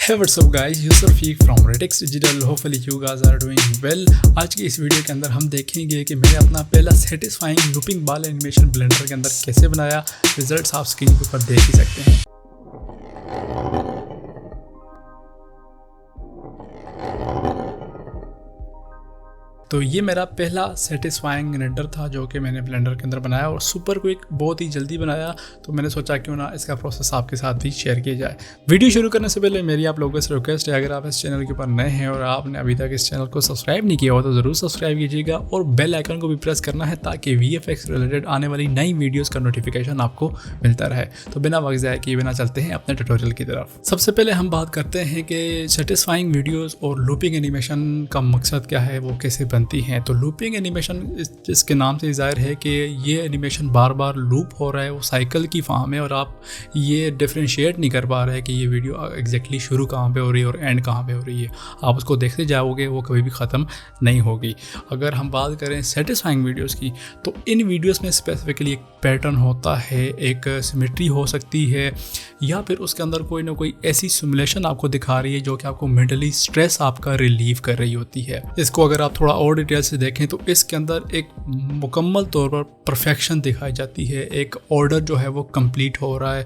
Hey, what's up guys, Yusuf Rafiq from Redix Digital. Hopefully you guys are doing well. आज की इस video के अंदर हम देखेंगे कि मैंने अपना पहला सेटिस्फाइंग लूपिंग बाल एनिमेशन ब्लेंडर के अंदर कैसे बनाया। रिजल्ट्स आप स्क्रीन के ऊपर देख ही सकते हैं। तो ये मेरा पहला सेटिस्फाइंग रेंडर था जो कि मैंने ब्लेंडर के अंदर बनाया और सुपर क्विक बहुत ही जल्दी बनाया। तो मैंने सोचा क्यों ना इसका प्रोसेस आपके साथ भी शेयर किया जाए। वीडियो शुरू करने से पहले मेरी आप लोगों से रिक्वेस्ट है, अगर आप इस चैनल के ऊपर नए हैं और आपने अभी तक इस चैनल को सब्सक्राइब नहीं किया हो तो ज़रूर सब्सक्राइब कीजिएगा और बेल आइकन को भी प्रेस करना है ताकि VFX रिलेटेड आने वाली नई वीडियोज़ का नोटिफिकेशन आपको मिलता रहे। तो बिना वक्त ज़ाया किए बिना चलते हैं अपने ट्यूटोरियल की तरफ। सबसे पहले हम बात करते हैं कि सेटिस्फाइंग वीडियोज़ और लूपिंग एनिमेशन का मकसद क्या है, वो कैसे बनती हैं। तो लूपिंग एनिमेशन जिसके नाम से ज़ाहिर है कि ये एनिमेशन बार बार लूप हो रहा है, वो साइकिल की फॉर्म है और आप ये डिफरेंशिएट नहीं कर पा रहे हैं कि ये वीडियो एग्जैक्टली शुरू कहाँ पे हो रही है और एंड कहाँ पे हो रही है। आप उसको देखते जाओगे, वो कभी भी ख़त्म नहीं होगी। अगर हम बात करें सेटिस्फाइंग वीडियोज़ की, तो इन वीडियोज़ में स्पेसिफिकली एक पैटर्न होता है, एक सिमेट्री हो सकती है या फिर उसके अंदर कोई ना कोई ऐसी सिमुलेशन आपको दिखा रही है जो कि आपको मेंटली स्ट्रेस आपका रिलीव कर रही होती है। इसको अगर आप थोड़ा और डिटेल से देखें तो इसके अंदर एक मुकम्मल तौर पर परफेक्शन दिखाई जाती है। एक ऑर्डर जो है वो कंप्लीट हो रहा है,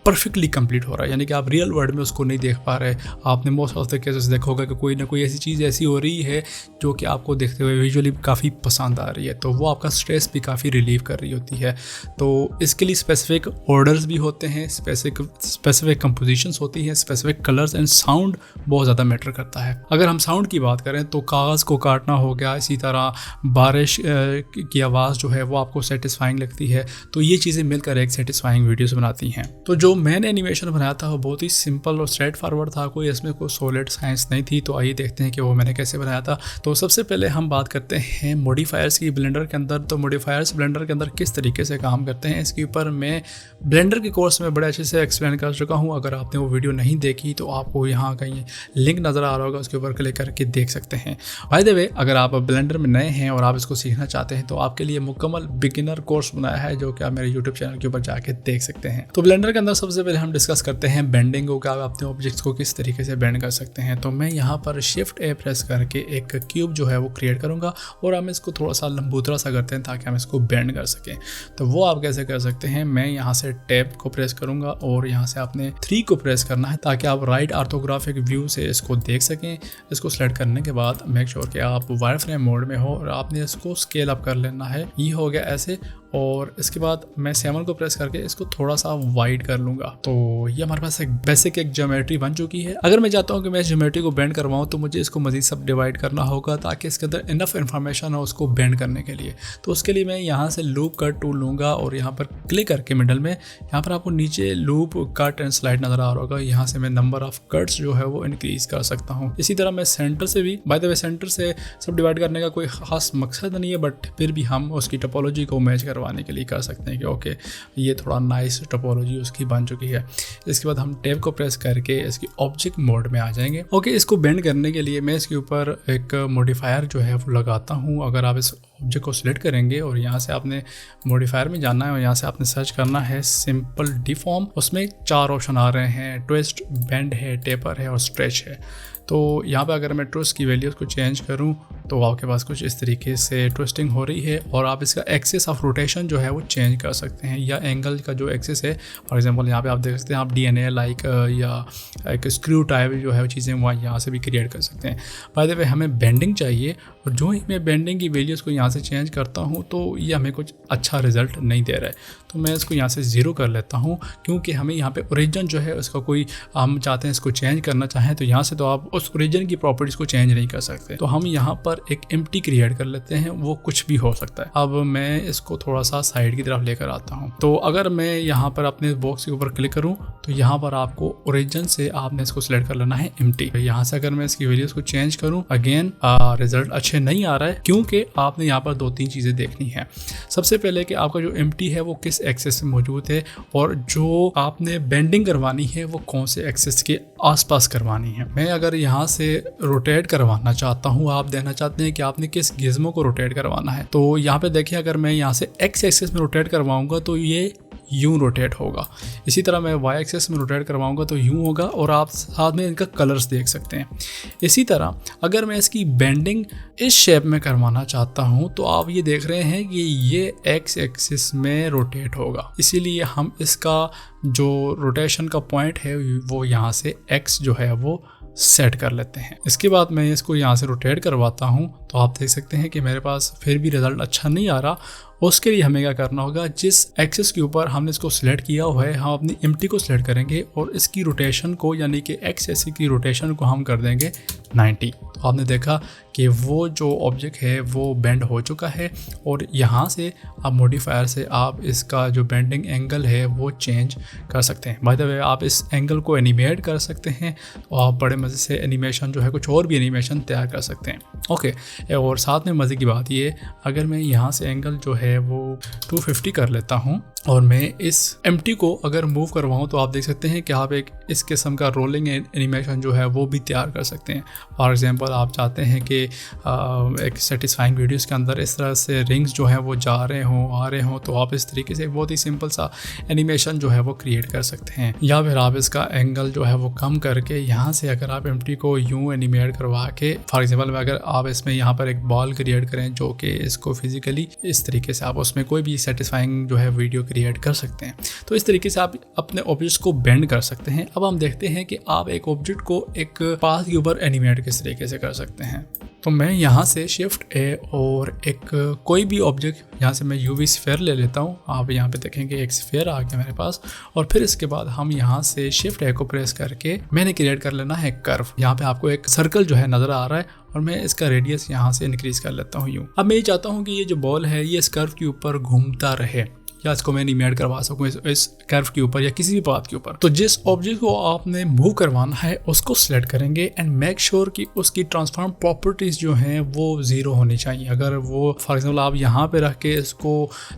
परफेक्टली कंप्लीट हो रहा है, यानी कि आप रियल वर्ल्ड में उसको नहीं देख पा रहे। आपने मोस्ट ऑफ द केसेस देखा होगा कि कोई ना कोई ऐसी चीज़ ऐसी हो रही है जो कि आपको देखते हुए विजुअली काफ़ी पसंद आ रही है, तो वो आपका स्ट्रेस भी काफ़ी रिलीव कर रही होती है। तो इसके लिए स्पेसिफिक ऑर्डर्स भी होते हैं, स्पेसिफिक कंपोजिशंस होती हैं, स्पेसिफिक कलर्स एंड साउंड बहुत ज़्यादा मैटर करता है। अगर हम साउंड की बात करें तो कागज़ को काटना हो गया, इसी तरह बारिश की आवाज़ जो है वो आपको सेटिस्फाइंग लगती है। तो ये चीज़ें मिलकर एक सेटिस्फाइंग वीडियोज़ बनाती हैं। तो जो मैंने एनिमेशन बनाया था वो बहुत ही सिंपल और स्ट्रेट फॉरवर्ड था, कोई इसमें कोई सॉलिड साइंस नहीं थी। तो आइए देखते हैं कि वो मैंने कैसे बनाया था। तो सबसे पहले हम बात करते हैं मॉडिफायर्स की ब्लेंडर के अंदर। तो मॉडिफायर्स ब्लेंडर के अंदर किस तरीके से काम करते हैं, इसके ऊपर मैं ब्लेंडर के कोर्स में बड़े अच्छे से एक्सप्लेन कर चुका हूँ। अगर आपने वो वीडियो नहीं देखी तो आपको यहाँ कहीं लिंक नज़र आ रहा होगा, उसके ऊपर क्लिक करके देख सकते हैं। बाय द वे, अगर आप ब्लेंडर में नए हैं और आप इसको सीखना चाहते हैं तो आपके लिए मुकम्मल बिगिनर कोर्स बनाया है जो कि आप मेरे यूट्यूब चैनल के ऊपर जाके देख सकते हैं। तो ब्लेंडर के अंदर सबसे पहले हम डिस्कस करते हैं बेंडिंग को, क्या आप अपने ऑब्जेक्ट्स को किस तरीके से बेंड कर सकते हैं। तो मैं यहाँ पर शिफ्ट ए प्रेस करके एक क्यूब जो है वो क्रिएट करूँगा और हम इसको थोड़ा सा लंबूतरा सा करते हैं ताकि हम इसको बेंड कर सकें। तो वो आप कैसे कर सकते हैं, मैं यहाँ से टैब को प्रेस करूँगा और यहाँ से आपने 3 को प्रेस करना है ताकि आप राइट ऑर्थोग्राफिक व्यू से इसको देख सकें। इसको सेलेक्ट करने के बाद मेक श्योर कि आप वायर फ्रेम मोड में हो और आपने इसको स्केल अप कर लेना है। ये हो गया ऐसे, और इसके बाद मैं 7 को प्रेस करके इसको थोड़ा सा वाइड कर लूँगा। तो ये हमारे पास एक बेसिक एक ज्योमेट्री बन चुकी है। अगर मैं चाहता हूँ कि मैं इस ज्योमेट्री को बेंड करवाऊँ तो मुझे इसको मज़ीद सब डिवाइड करना होगा ताकि इसके अंदर इनफ इन्फॉर्मेशन हो उसको बेंड करने के लिए। तो उसके लिए मैं यहाँ से लूप कट टूल लूँगा और यहाँ पर क्लिक करके मिडल में यहाँ पर आपको नीचे लूप कट एंड स्लाइड नज़र आ रहा होगा। यहाँ से मैं नंबर ऑफ कट्स जो है वो इंक्रीज़ कर सकता हूँ। इसी तरह मैं सेंटर से भी, बाय द वे सेंटर से सब डिवाइड करने का कोई ख़ास मकसद नहीं है, बट फिर भी हम उसकी टोपोलॉजी को मैच करवाने के लिए कर सकते हैं कि ओके ये थोड़ा नाइस टोपोलॉजी उसकी बन चुकी है। इसके बाद हम टैब को प्रेस करके इसकी ऑब्जेक्ट मोड में आ जाएंगे। ओके, इसको बेंड करने के लिए मैं इसके ऊपर एक मॉडिफायर जो है वो लगाता हूँ। अगर आप इस ऑब्जेक्ट को सिलेक्ट करेंगे और यहाँ से आपने मॉडिफायर में जाना है और यहाँ से आपने सर्च करना है सिंपल डिफॉर्म। उसमें 4 ऑप्शन आ रहे हैं, ट्विस्ट, बेंड है, टेपर है और स्ट्रेच है। तो यहाँ पे अगर मैं ट्विस्ट की वैल्यूज़ को चेंज करूँ तो आपके पास कुछ इस तरीके से ट्विस्टिंग हो रही है और आप इसका एक्सिस ऑफ रोटेशन जो है वो चेंज कर सकते हैं या एंगल का जो एक्सिस है। फॉर एग्जांपल यहाँ पे आप देख सकते हैं, आप DNA लाइक या एक स्क्रू टाइप जो है वो चीज़ें वहाँ यहाँ से भी क्रिएट कर सकते हैं। बाय द वे, हमें बेंडिंग चाहिए और जो ही मैं बेंडिंग की वैल्यूज़ को यहाँ से चेंज करता हूँ तो ये हमें कुछ अच्छा रिजल्ट नहीं दे रहा है। तो मैं इसको यहाँ से 0 कर लेता हूँ क्योंकि हमें यहाँ पे ओरिजिन जो है उसका कोई, हम चाहते हैं इसको चेंज करना चाहें तो यहाँ से तो आप उस ओरिजिन की प्रॉपर्टीज़ को चेंज नहीं कर सकते। तो हम यहाँ पर एक एम्प्टी क्रिएट कर लेते हैं, वो कुछ भी हो सकता है। अब मैं इसको थोड़ा सा साइड की तरफ लेकर आता हूँ। तो अगर मैं यहाँ पर अपने बॉक्स के ऊपर क्लिक करूँ तो यहाँ पर आपको ओरिजिन से आपने इसको सिलेक्ट कर लेना है एम्प्टी। यहाँ से अगर मैं इसकी वैल्यूज़ को चेंज करूँ, अगेन रिजल्ट अच्छे नहीं आ रहा है क्योंकि आपने यहाँ पर 2-3 चीज़ें देखनी है। सबसे पहले कि आपका जो एम्प्टी है वो किस एक्सेस में मौजूद है और जो आपने बेंडिंग करवानी है वो कौन से एक्सेस के आसपास करवानी है। मैं अगर यहाँ से रोटेट करवाना चाहता हूँ, आप देखना चाहते हैं कि आपने किस गिज़्मो को रोटेट करवाना है, तो यहाँ पे देखिए अगर मैं यहाँ से एक्स एक्सिस में रोटेट करवाऊंगा तो ये यूं रोटेट होगा। इसी तरह मैं वाई एक्सिस में रोटेट करवाऊंगा तो यूं होगा और आप साथ में इनका कलर्स देख सकते हैं। इसी तरह अगर मैं इसकी बेंडिंग इस शेप में करवाना चाहता हूं तो आप ये देख रहे हैं कि ये एक्स एक्सिस में रोटेट होगा, इसीलिए हम इसका जो रोटेशन का पॉइंट है वो यहाँ से एक्स जो है वो सेट कर लेते हैं। इसके बाद मैं इसको यहाँ से रोटेट करवाता हूँ तो आप देख सकते हैं कि मेरे पास फिर भी रिजल्ट अच्छा नहीं आ रहा। उसके लिए हमें क्या करना होगा, जिस एक्सिस के ऊपर हमने इसको सिलेक्ट किया हुआ है हम अपनी एम्प्टी को सिलेक्ट करेंगे और इसकी रोटेशन को यानी कि एक्स एक्सिस की रोटेशन को हम कर देंगे 90। तो आपने देखा कि वो जो ऑब्जेक्ट है वो बेंड हो चुका है और यहाँ से आप मॉडिफायर से आप इसका जो बेंडिंग एंगल है वो चेंज कर सकते हैं। बाय द वे आप इस एंगल को एनिमेट कर सकते हैं तो आप बड़े मज़े से एनिमेशन जो है कुछ और भी एनिमेशन तैयार कर सकते हैं। ओके, और साथ में मज़े की बात ये, अगर मैं यहाँ से एंगल जो है वो 250 कर लेता हूँ और मैं इस एम्प्टी को अगर मूव करवाऊँ तो आप देख सकते हैं कि आप एक इस किस्म का रोलिंग एनिमेशन जो है वो भी तैयार कर सकते हैं। फॉर एग्जांपल आप चाहते हैं कि एक सेटिस्फाइंग वीडियोस के अंदर इस तरह से रिंग्स जो हैं वो जा रहे हों आ रहे हों तो आप इस तरीके से बहुत ही सिंपल सा एनिमेशन जो है वो क्रिएट कर सकते हैं। या फिर आप इसका एंगल जो है वो कम करके यहाँ से अगर आप एम्प्टी को यूँ एनिमेट करवा के, फॉर एग्जाम्पल अगर आप इसमें यहाँ पर एक बॉल क्रिएट करें जो कि इसको फिजिकली इस तरीके से आप उसमें कोई भी सेटिस्फाइंग जो है वीडियो क्रिएट कर सकते हैं। तो इस तरीके से आप अपने ऑब्जेक्ट्स को बेंड कर सकते हैं। अब हम देखते हैं कि आप एक ऑब्जेक्ट को एक पाथ के ऊपर एनिमेट किस तरीके से कर सकते हैं। तो मैं यहाँ से शिफ्ट ए और एक कोई भी ऑब्जेक्ट यहाँ से मैं यूवी स्फीयर ले लेता हूँ। आप यहाँ पे देखेंगे एक स्फीयर आ गया मेरे पास और फिर इसके बाद हम यहाँ से शिफ्ट ए को प्रेस करके मैंने क्रिएट कर लेना है कर्व। यहाँ पे आपको एक सर्कल जो है नज़र आ रहा है और मैं इसका रेडियस यहाँ से इंक्रीज कर लेता हूँ यूँ। अब मैं ये चाहता हूँ कि ये जो बॉल है ये इस कर्व के ऊपर घूमता रहे या इसको मैं एनिमेट करवा सकूँ इस कर्व के ऊपर या किसी भी पाथ के ऊपर। तो जिस ऑब्जेक्ट को आपने मूव करवाना है उसको सिलेक्ट करेंगे एंड मेक श्योर कि उसकी ट्रांसफॉर्म प्रॉपर्टीज जो हैं वो 0 होनी चाहिए। अगर वो फॉर एग्जांपल आप यहाँ पे रख के इसको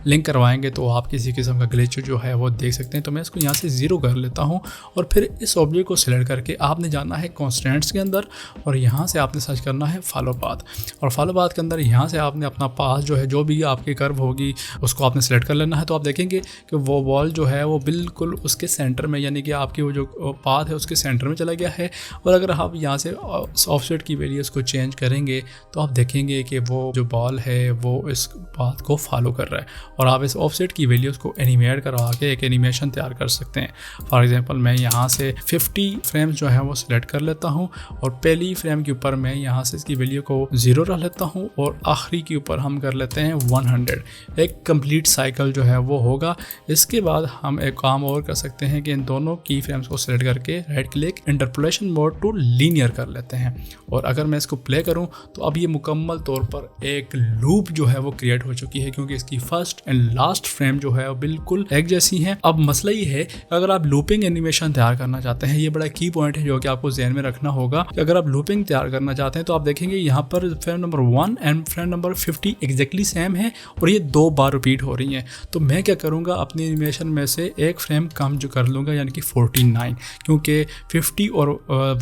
लिंक करवाएंगे तो आप किसी किस्म का ग्लिच जो है वो देख सकते हैं। तो मैं इसको यहाँ से 0 कर लेता हूँ और फिर इस ऑब्जेक्ट को सिलेक्ट करके आपने जाना है कॉन्स्टेंट्स के अंदर और यहाँ से आपने सर्च करना है फॉलो पाथ और फॉलो पाथ के अंदर यहाँ से आपने अपना पाथ जो है जो भी आपकी कर्व होगी उसको आपने सेलेक्ट कर लेना है। तो आप देखेंगे कि वो बॉल जो है वो बिल्कुल उसके सेंटर में यानी कि आपकी वो जो पाथ है उसके सेंटर में चला गया है। और अगर आप यहाँ से ऑफसेट की वैल्यूज़ को चेंज करेंगे तो आप देखेंगे कि वो जो बॉल है वो इस पाथ को फॉलो कर रहा है और आप इस ऑफसेट की वैल्यूज़ को एनिमेट करवा के एक एनिमेशन तैयार कर सकते हैं। फॉर एग्जांपल मैं यहाँ से 50 फ्रेम्स जो है वो सिलेक्ट कर लेता हूँ और पहली फ्रेम के ऊपर मैं यहाँ से इसकी वैल्यू को 0 रख लेता हूँ और आखिरी के ऊपर हम कर लेते हैं 100। एक कंप्लीट साइकिल जो है वो होगा। इसके बाद हम एक काम और कर सकते हैं कि इन दोनों की फ्रेम्स को सिलेक्ट करके right click interpolation mode to linear कर लेते हैं और अगर मैं इसको प्ले करूं तो अब ये मुकम्मल तौर पर एक लूप जो है वो क्रिएट हो चुकी है क्योंकि इसकी फर्स्ट एंड लास्ट फ्रेम जो है वो बिल्कुल एक जैसी है। अब मसला ये है अगर आप लूपिंग एनिमेशन तैयार करना चाहते हैं, ये बड़ा की पॉइंट है जो कि आपको ध्यान में रखना होगा कि अगर आप लूपिंग तैयार करना चाहते हैं तो आप देखेंगे यहाँ पर frame number 1 and frame number 50 exactly same है और ये 2 बार रिपीट हो रही हैं। तो मैं क्या करूँगा अपनी एनिमेशन में से एक फ्रेम कम जो कर लूँगा यानी कि 49 क्योंकि 50 और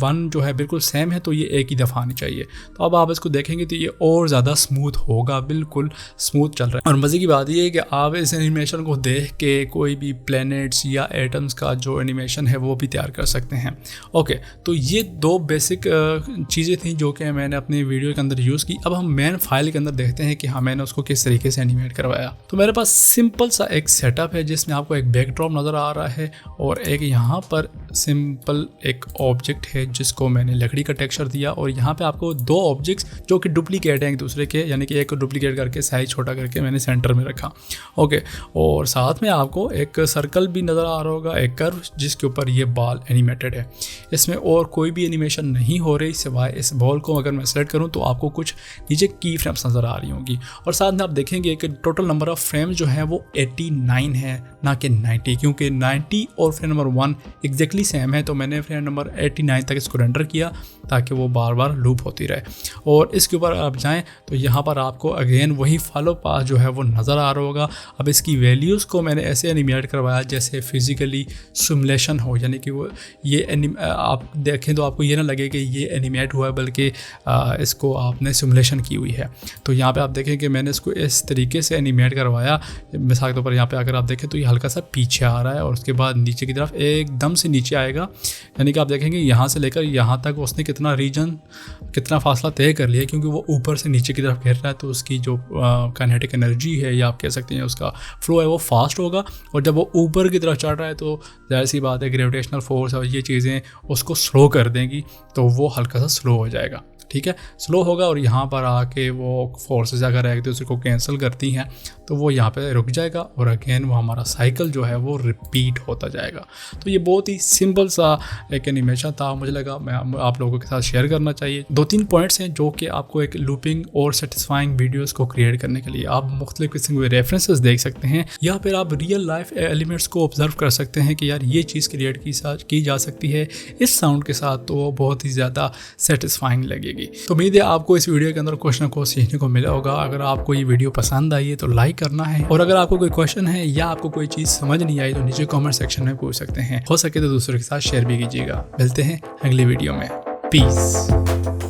1 जो है बिल्कुल सेम है तो ये एक ही दफ़ा आनी चाहिए। तो अब आप इसको देखेंगे तो ये और ज़्यादा स्मूथ होगा, बिल्कुल स्मूथ चल रहा है। और मज़े की बात ये है कि आप इस एनिमेशन को देख के कोई भी प्लैनेट्स या एटम्स का जो एनिमेशन है वो भी तैयार कर सकते हैं। ओके, तो ये 2 बेसिक चीज़ें थी जो कि मैंने अपनी वीडियो के अंदर यूज़ की। अब हम मेन फाइल के अंदर देखते हैं कि हाँ मैंने उसको किस तरीके से एनिमेट करवाया। तो मेरे पास सिंपल सा एक सेटअप है जिसमें आपको एक बैकड्रॉप नज़र आ रहा है और एक यहाँ पर सिंपल एक ऑब्जेक्ट है जिसको मैंने लकड़ी का टेक्सचर दिया और यहाँ पे आपको 2 ऑब्जेक्ट्स जो कि डुप्लीकेट हैं एक दूसरे के, यानी कि एक को डुप्लीकेट करके साइज छोटा करके मैंने सेंटर में रखा। ओके, और साथ में आपको एक सर्कल भी नज़र आ रहा होगा, एक कर्व जिसके ऊपर ये बॉल एनिमेटेड है। इसमें और कोई भी एनिमेशन नहीं हो रही सिवाय इस बॉल को अगर मैं सेलेक्ट करूँ तो आपको कुछ नीचे की फ्रेम्स नज़र आ रही होंगी और साथ में आप देखेंगे कि टोटल नंबर ऑफ फ्रेम्स जो है वो 89 है ना कि 90, क्योंकि 90 और फ्रेम नंबर 1 एग्जैक्टली सेम है। तो मैंने फ्रेम नंबर 89 तक इसको रेंडर किया ताकि वो बार बार लूप होती रहे। और इसके ऊपर आप जाएं तो यहाँ पर आपको अगेन वही फॉलो पाथ जो है वो नज़र आ रहा होगा। अब इसकी वैल्यूज़ को मैंने ऐसे एनिमेट करवाया जैसे फिजिकली सिमुलेशन हो, यानी कि वो ये आप देखें तो आपको ये ना लगे कि ये एनिमेट हुआ है बल्कि इसको आपने सिमुलेशन की हुई है। तो यहाँ पे आप देखें कि मैंने इसको इस तरीके से एनिमेट करवाया। मिसाल के तौर पर यहाँ पे अगर आप देखें तो ये हल्का सा पीछे आ रहा है और उसके बाद नीचे की तरफ एकदम से नीचे आएगा। यानी कि आप देखेंगे यहाँ से लेकर यहाँ तक उसने कितना फासला तय कर लिया, क्योंकि वो ऊपर से नीचे की तरफ गिर रहा है। तो उसकी जो काइनेटिक एनर्जी है या आप कह सकते हैं उसका फ्लो है वो फास्ट होगा, और जब वो ऊपर की तरफ चढ़ रहा है तो जाहिर सी बात है ग्रेविटेशनल फोर्स और ये चीज़ें उसको स्लो कर देंगी, तो वो हल्का सा स्लो हो जाएगा। ठीक है, स्लो होगा और यहाँ पर आके वो फोर्सेस अगर एक दूसरे को कैंसिल करती हैं तो वो यहाँ पे रुक जाएगा और अगेन वो हमारा साइकिल जो है वो रिपीट होता जाएगा। तो ये बहुत ही सिंपल सा एक एनिमेशन था, मुझे लगा मैं आप लोगों के साथ शेयर करना चाहिए। 2-3 पॉइंट्स हैं जो कि आपको एक लूपिंग और सेटिस्फाइंग वीडियोस को क्रिएट करने के लिए आप मुख्तलिफ किस्म के रेफरेंसेस देख सकते हैं, या फिर आप रियल लाइफ एलिमेंट्स को ऑब्जर्व कर सकते हैं कि यार ये चीज़ क्रिएट की जा सकती है इस साउंड के साथ, तो वो बहुत ही ज़्यादा सेटिस्फाइंग लगेगी। तो उम्मीद है आपको इस वीडियो के अंदर कुछ ना कुछ सीखने को मिला होगा। अगर आपको ये वीडियो पसंद आई है तो लाइक करना है, और अगर आपको कोई क्वेश्चन है या आपको कोई चीज़ समझ नहीं आई तो नीचे कमेंट सेक्शन में पूछ सकते हैं, हो सके तो दूसरों के साथ शेयर भी कीजिएगा। मिलते हैं अगली वीडियो में, पीस।